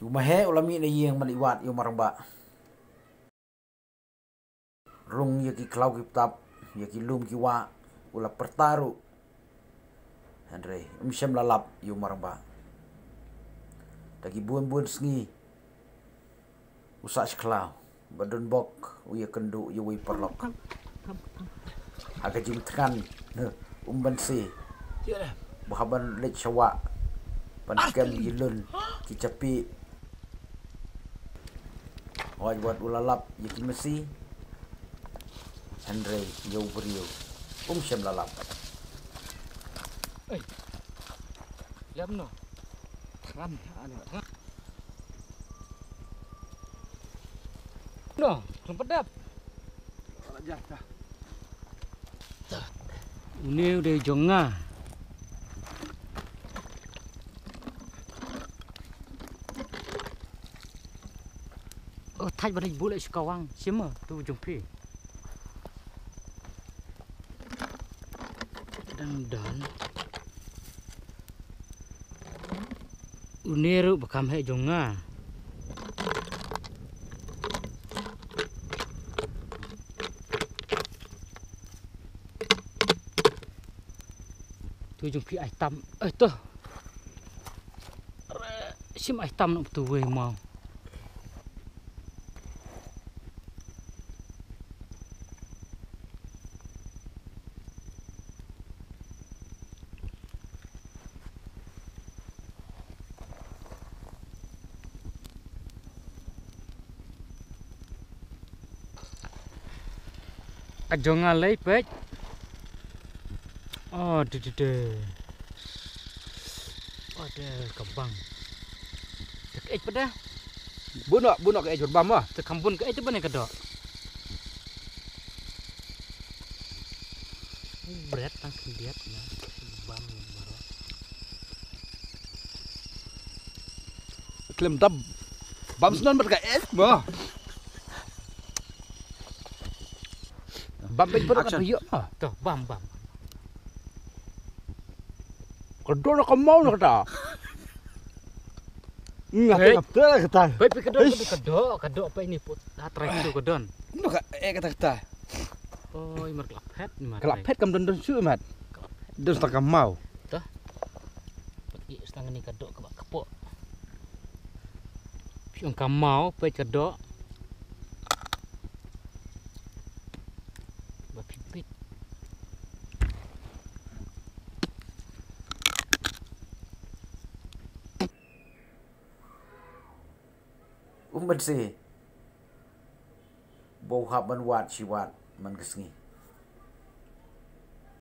Umahe ulami na yang maliwat yung maramba. Rung yaki klau kiptap, yaki lum kiwa, ula pertaru. Andre, umsyam lalap yung maramba. Dagi buan-buan sengi. Usak seklau, badun bok, uya kendu, uya perlok. Aga jim tekan, umban si. Bahaban lek syawa. Pankem yilun, kicapi. Waj buat ulalap, yaki mesi. Andre, yau beriu. Umsyam lalap. Lihat no. Tekan, tekan. No, sempat dap. Ini udah jongah. Oh, thay balik boleh sekawang, siapa tu jumpi. Dan uniru bakam hai jongah. Tu jumpi item, tu. Sim item nak tu weh mau. Jangan lay pek. Oh, de. Ada kembang. Tek pada. Bunak ke bam ah. Tekambun ke itu bane kedok. Berat tang lihat ya. Bam baru. Klem dab. Bam senan berka bah. Bam pek pada yo ah. Tuh, bam. Kedua nak mau nak kata. Nggak lah kata. Baik kedok apa ini put. Trek itu kedon. Nggak kata. Oh, imar kelapet. Kelapet kam don su mat. Don tak mau. Tuh. Pergi setengah ni kedok kepok. Pion kam mau pe kedok. Bapipit. Umban si. Bau hab man wat si wat man kesngi.